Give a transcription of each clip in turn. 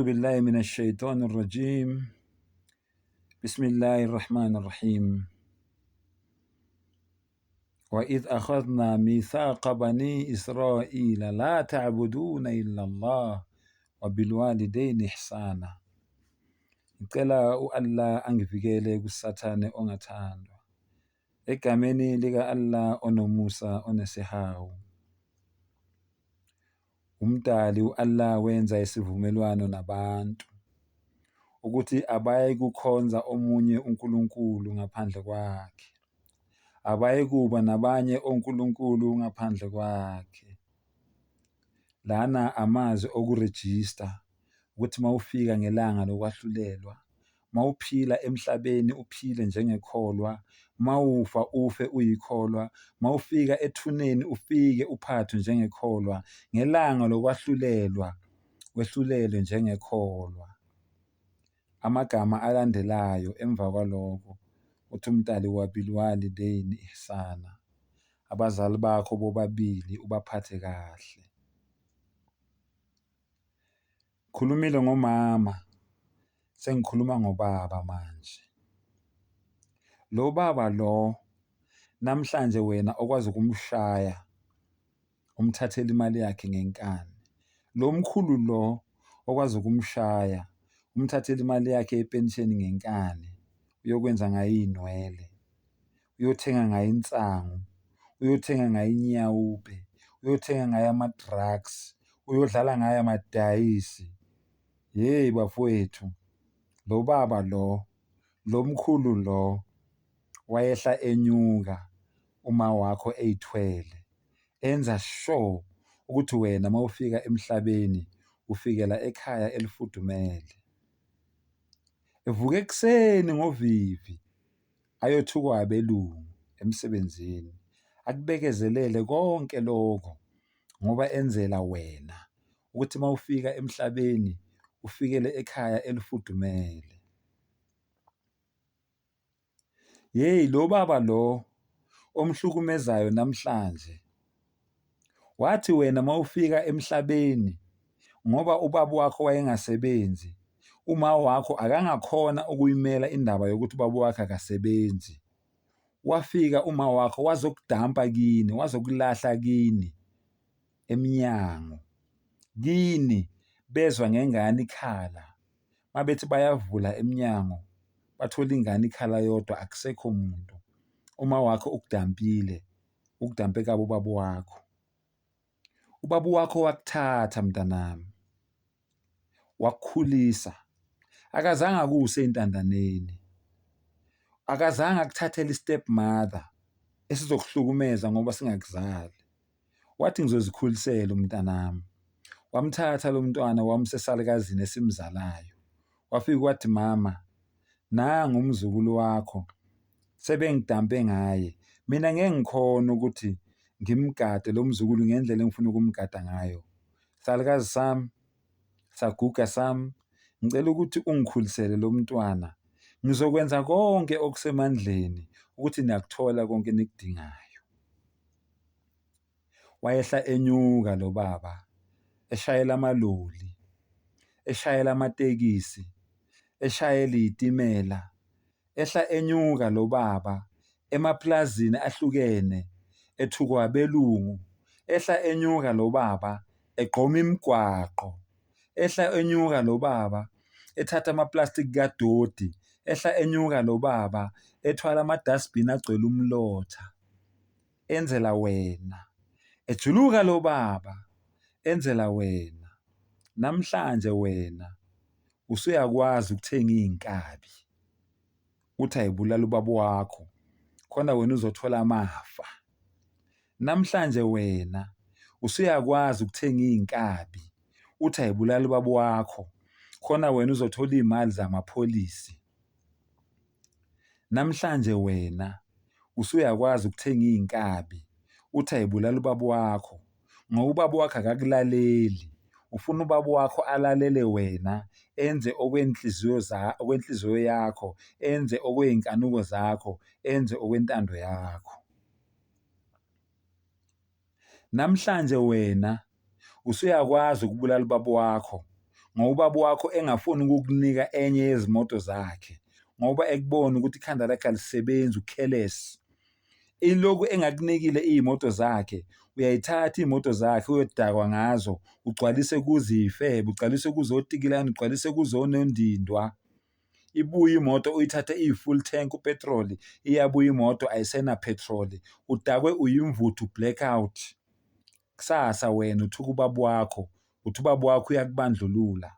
بالله من الشيطان الرجيم. بسم الله الرحمن الرحيم. وإذ أخذنا ميثاق بني إسرائيل لا تعبدون إلا الله وبالوالدين إحسانا. Ngicela u-Allah angivikele kusathane ongathandwa. Egameni lika-Allah onomusa onesihawu. Umdali u-Allah wenza isivumelwano nabantu ukuthi abaye kukhonza omunye uNkulunkulu ngaphandle kwakhe. Abaye kuba nabanye onkulunkulu ngaphandle kwakhe. Lana amazwi okurejista ukuthi mawufika ngelanga lokwahlulelwa, mawuphila emhlabeni uphile njengekholwa, mawufa ufe uyikholwa, mawufika ethuneni ufike uphathwe njengekholwa, ngelanga lokwahlulelwa wehlulelwe njengekholwa. Amagama alandelayo emva kwalokho uthi umdali wabilwalidayni ihsana. Abazali bakho bobabili ubaphathe kahle. Khulumile ngomama, sengikhuluma ngobaba manje. Lo baba lo namhlanje wena okwazi ukumshaya umthathele imali yakhe ngenkani. Lo mkhulu lo okwazi ukumshaya umthathele imali yakhe yepensheni ngenkani. Uyokwenza ngayo inwele, uyothenga ngayo insangu, uyothenga ngayo inyawupe, uyothenga ngayo ama-drugs, uyodlala ngayo amadayisi. Hey bafowethu, lo baba lo mkhulu lo wayehla enyuka uma wakho eyithwele, enza sure ukuthi wena mawufika emhlabeni ufikela ekhaya elifudumele. Evuka ekuseni ngovivi ayothukwa abelungu emsebenzini, akubekezelele konke lokho ngoba enzela wena ukuthi mawufika emhlabeni ufikele ekhaya elifudumele. Hey lo baba lo omhlukumezayo namhlanje, wathi wena mawufika emhlabeni ngoba ubaba wakho wayengasebenzi, uma wakho akangakhona ukuyimela indaba yokuthi ubaba wakhe akasebenzi. Wafika uma wakho wazokudampa kini, wazokulahla kini emnyango. Kini bezwa ngengane ikhala. Mabethi bayavula emnyango bathola ingane ikhala yodwa, akusekho muntu. Uma wakho ukudampile, ukudampe kabo ubaba wakho. Ubaba wakho wakuthatha mntanami, wakukhulisa. Akazange akuse entandaneni. Akazange akuthathele i-step mother esizokuhlukumeza ngoba singakuzali. Wathi ngizozikhulisela umntanami. Wamthatha lo mntwana wamsesalukazini esimzalayo. Wafika wathi mama, nanga umzukulu wakho sebengidampe ngaye. Mina ngeke ngikhona ukuthi ngimgade lo mzukulu ngendlela engifuna ukumgada ngayo. Salukazi sami, saguga sami, ngicela ukuthi ungikhulisele lo mntwana. Ngizokwenza konke okusemandleni ukuthi niyakuthola konke enikudingayo. Wayehla enyuka lo baba, eshayela amaloli, eshayela amatekisi, eshayela izitimela, ehla enyuka lo baba emaplazini ahlukene, ethukwa abelungu, ehla enyuka lo baba egqoma imigwaqo, ehla enyuka lo baba ethatha amaplastic kadoti, ehla enyuka lo baba ethwala amadustbin agcwele umlotha. Enzela wena. Ejuluka lo baba enzela wena. Namhlanje wena usuyakwazi ukuthenga izinkabi uthi ayibulala ubaba wakho khona wena uzothola amafa. Namhlanje wena usuyakwazi ukuthenga izinkabi uthi ayibulala ubaba wakho khona wena uzothola izimali zamapholisi. Namhlanje wena usuyakwazi ukuthenga izinkabi uthi ayibulala ubaba wakho ngoba ubaba wakho akakulaleli. Ufuna ubaba wakho alalele wena, enze okwenhliziyo yakho, enze okwey'nkanuko zakho, enze okwentando yakho. Namhlanje wena usuyakwazi ukubulala ubaba wakho ngoba ubaba wakho engafuni ukukunika enye yezimoto zakhe ngoba ekubona ukuthi ikhanda lakhe alisebenzi, u-careless. Ilokhu engakunikile iy'moto zakhe, uyayithatha iy'moto zakhe uyodakwa ngazo, ugcwalise kuzo iy'febe, ugcwalise kuzo otikilani, ugcwalise kuzo onondindwa. Ibuye imoto uyithathe iyi-full tank upetroli, iyabuya imoto ayisenaphethroli, udakwe uyimvuthu, blackout. Kusasa wena uthuka ubaba wakho, uthi ubaba wakho uyakubandlulula.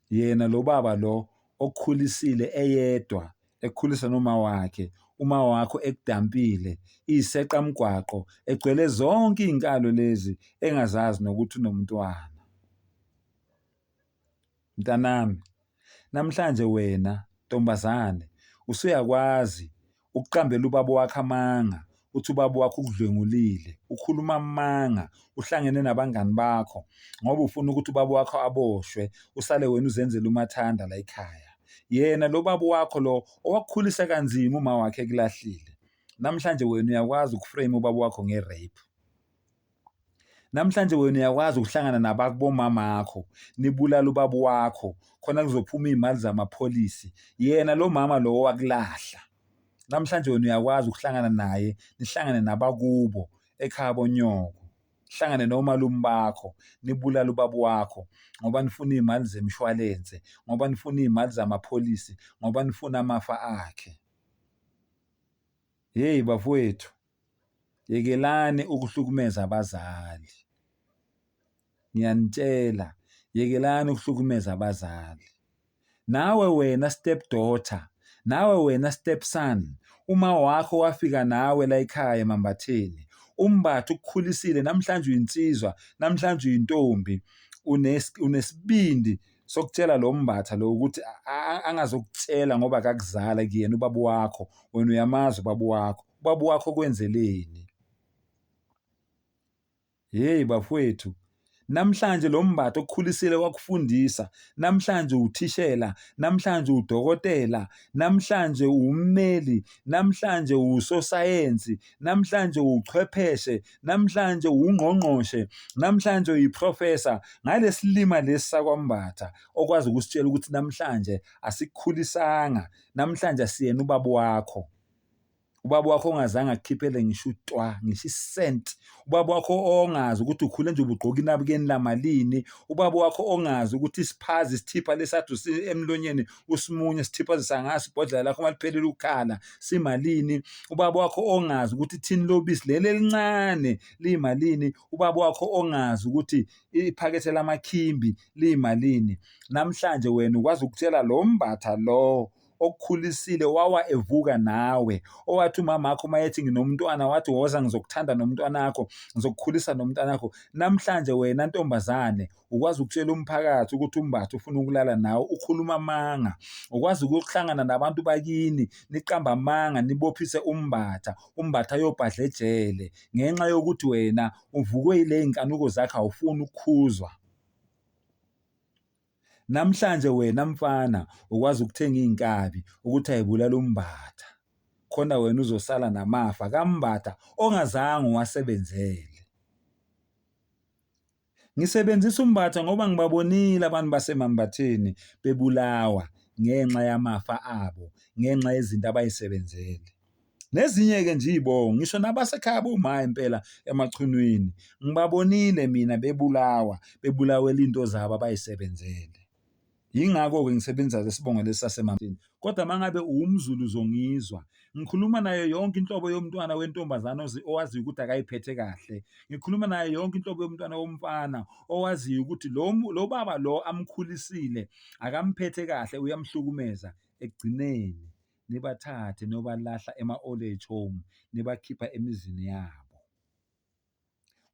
Yena lo baba lo okukhulisile eyedwa, ekukhulisa noma wakhe, uma wakho ekudampile, iyiseqa mgwaqo, egcwele zonke iy'nkalo lezi engazazi nokuthi unomntwana. Mntanami, namhlanje wena ntombazane usuyakwazi ukuqambela ubaba wakho amanga, uthi ubaba wakho ukudlwengulile, ukhuluma amanga, uhlangene nabangani bakho ngoba ufuna ukuthi ubaba wakho aboshwe, usale wena uzenzela umathanda la ekhaya. Yena lo baba wakho lo owakukhulisa kanzima uma wakhe ekulahlile. Namhlanje wena uyakwazi ukuframe ubaba wakho nge-rape. Namhlanje wena uyakwazi ukuhlangana nabakubomamakho, nibulala ubaba wakho, khona kuzophuma iy'mali zamapholisi. Yena lo mama lo owakulahla. Namhlanje wena uyakwazi ukuhlangana naye, nihlangane nabakubo ekhaya bonyoko. Hlangane nomalume bakho, nibulala ubaba wakho ngoba nifuna iy'mali zemshwalense, ngoba nifuna iy'mali zamapholisi, ngoba nifuna amafa akhe. Hey bafowethu, yekelani ukuhlukumeza abazali. Ngiyanitshela, yekelani ukuhlukumeza abazali. Nawe wena stepdaughter, nawe wena stepson, uma wakho wafika nawe la ekhaya eMambatheni, umbatha ukukhulisile, namhlanje uyinsizwa, namhlanje uyintombi, unesibindi sokutshela lo mbatha lo ukuthi angazokutshela ngoba akakuzala kuyena ubaba wakho, wena uyamazi ubaba wakho. Ubaba wakho kwenzeleni? Hey bafowethu, namhlanje lo mbatha okukhulisile wakufundisa, namhlanje uthishela, namhlanje udokotela, namhlanje ummeli, namhlanje usosayensi, namhlanje uchwepheshe, namhlanje ungqongqoshe, namhlanje uyiprofesa ngalesilima lesi sakwambatha okwazi ukusitshela ukuthi namhlanje asikukhulisanga, namhlanje asiyena ubaba wakho. Ubaba wakho ongazange akukhiphele ngisho utwa, ngisho isenti. Ubaba wakho ongazi ukuthi ukhule nje ubugqoka inabukeni lamalini. Ubaba wakho ongazi ukuthi isiphazi, isithipha lesadu emlonyeni usimunye, isithipha sangaso ibhodlela lakho maliphelile ukukhala simalini. Ubaba wakho ongazi ukuthi ithini lobisi leli elincane liyimalini. Ubaba wakho ongazi ukuthi iphakethe lamakhimbi liyimalini. Namhlanje wena ukwazi ukutshela lo mbatha lo okukhulisile wawa evuka nawe, owathi umama wakho mayethi nginomntwana wathi woza ngizokuthanda nomntwana wakho, ngizokukhulisa nomntwana wakho. Namhlanje wena ntombazane ukwazi ukutshela umphakathi ukuthi umbatha ufuna ukulala nawe, ukhuluma amanga. Ukwazi ukuhlangana nabantu bakini, niqamba amanga, nibophise umbatha, umbatha ayobhadla ejele ngenxa yokuthi wena uvukwe yile y'nkanuko zakhe awufuni ukukhuzwa. Namhlanje wena mfana ukwazi ukuthenga iy'nkabi ukuthi ayibulala umbatha, khona wena uzosala namafa kambatha ongazange uwasebenzele. Ngisebenzisa umbatha ngoba ngibabonile abantu baseMambatheni bebulawa ngenxa yamafa abo, ngenxa yezinto abay'sebenzele. Nezinye-ke nje iy'bongo, ngisho nabasekhaya boma impela emachunwini, ngibabonile mina bebulawela into zabo abay'sebenzele. Yingakho-ke ngisebenzisa lesibongo lesi saseMambatheni. Kodwa mangabe uwumZulu uzongizwa. Ngikhuluma nayo yonke inhlobo yomntwana wentombazane owaziyo ukuthi akayiphethe kahle. Ngikhuluma nayo yonke inhlobo yomntwana womfana owaziyo ukuthi lo baba lo amkhulisile akamphethe kahle, uyamhlukumeza. Ekugcineni nibathathe niyobalahla ema-old age home, nibakhipha emizini yabo.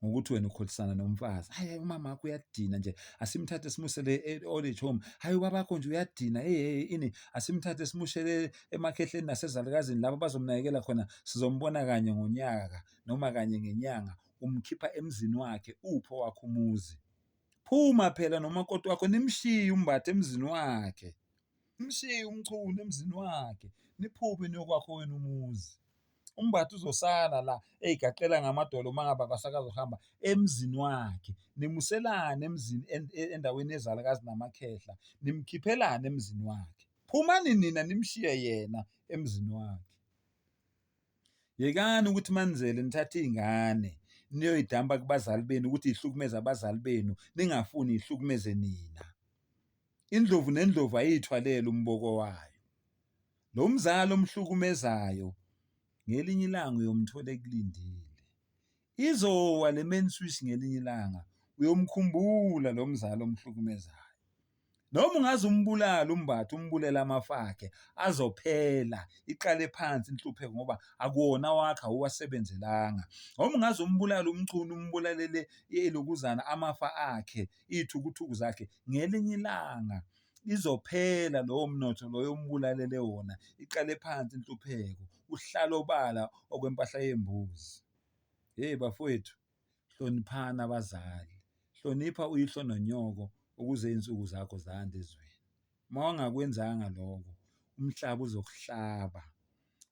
Ngokuthi wena ukholisana nomfazi. Hayi umama wakho uyadina nje, asimthathe simusele e-old age home. Hayi ubaba wakho nje uyadina, ini asimthathe simushele emakhehleni nasezalukazini laba bazomnakekela khona, sizombona kanye ngonyaka noma kanye ngenyanga. Umkhipha emzini wakhe, upho wakho umuzi. Phuma phela nomakoti wakho nimshiye umbatha emzini wakhe. Mshiye umchunu emzini wakhe. Niphume niyokwakho wena umuzi. umbatha uzosala la eyigaxela ngamadolo uma ngabe akasakazohamba emzini wakhe, nimuselane emzini endaweni ezalakazi namakhehla, nimkhiphelane emzini wakhe. Phumani nina nimshiye yena emzini wakhe. Yekani ukuthi manizele nithathe iy'ngane niyoyidamba kubazali benu ukuthi yihlukumeze abazali benu, ningafuni yihlukumeze nina. Indlovu nendlovu ayithwalele umboko wayo. Lo mzali omhlukumezayo ngelinye ilanga uyomthola ekulindile. Izowa le main switch ngelinye ilanga uyomkhumbula lo mzali omhlukumezayo. Noma ungaze umbulala umbatha umbulela amafakhe azophela, iqale phansi inhlupheko ngoba akuwona wakhe awuwasebenzelanga. Noma ungaze umbulala umchunu umbulalele elokuzana amafa akhe, iy'thukuthuku zakhe, ngelinye ilanga izophela lowo mnotho loyo ombulalele wona, iqale phansi inhlupheko, uhlale obala okwempahla yembuzi. Hey bafowethu, hloniphani abazali, hlonipha uyihlo nonyoko ukuze iy'nsuku zakho zande ezweni. Uma ungakwenzanga lokho, umhlaba uzokuhlaba,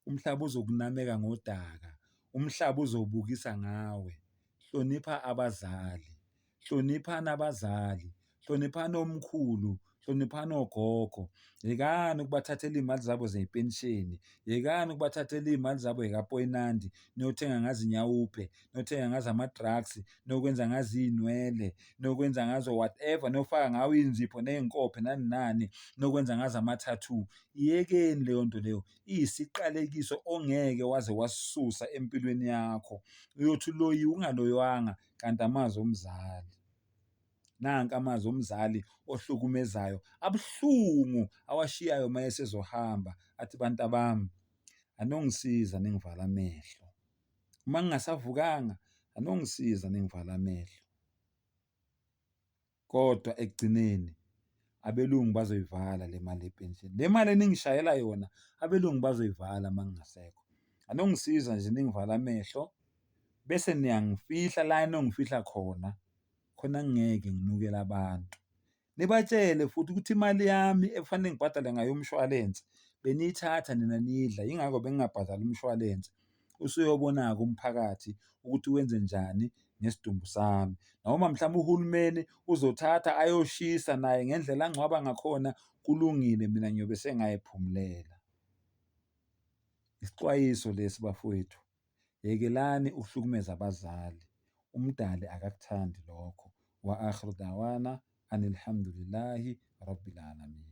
umhlaba uzokunameka ngodaka, umhlaba uzobukisa ngawe. Hlonipha abazali, hloniphani abazali, hloniphani omkhulu, hloniphani ogogo. Yekani ukubathathela iy'mali zabo zey'pensheni, yekani ukubathathela iy'mali zabo zikapoyinandi, niyothenga ngazo inyawuphe, niyothenga ngazo ama-drugs, niyokwenza ngazo iy'nwele, niyokwenza ngazo whatever, niyofaka ngawo iy'nzipho ney'nkophe nani nani, niyokwenza ngazo ama-tattoo. Iyekeni leyo nto leyo, iyisiqalekiso ongeke waze wasisusa empilweni yakho. Uyothi uloyiwe ungaloywanga kanti amazwi omzali. Nanka amazwi omzali ohlukumezayo abuhlungu awashiyayo uma esezohamba, athi bantabami anongisiza ningivala amehlo. Uma ngingasavukanga anongisiza ningivala amehlo. Kodwa ekugcineni abelungu bazoyivala le mali yepenshini. Le mali eningishayela yona abelungu bazoyivala uma ngingasekho. Anongisiza nje ningivala amehlo bese niyangifihla la enongifihla khona, khona ngingeke nginukele abantu. Nibatshele futhi ukuthi imali yami efanele ngibhadale ngayo umshwalense beniyithatha nina niyidla, yingakho bengingabhadali umshwalense. Usuyobona-ke umphakathi ukuthi wenze njani ngesidumbu sami. Noma mhlawumbe uhulumeni uzothatha ayoshisa naye ngendlela angcwaba ngakhona, kulungile, mina ngiyobe sengayiphumulela. Isixwayiso lesi bafowethu, yekelani ukuhlukumeza abazali. Umdali akakuthandi lokho. Wa akhiru da'wana anilhamdulillahi rabbil alamin.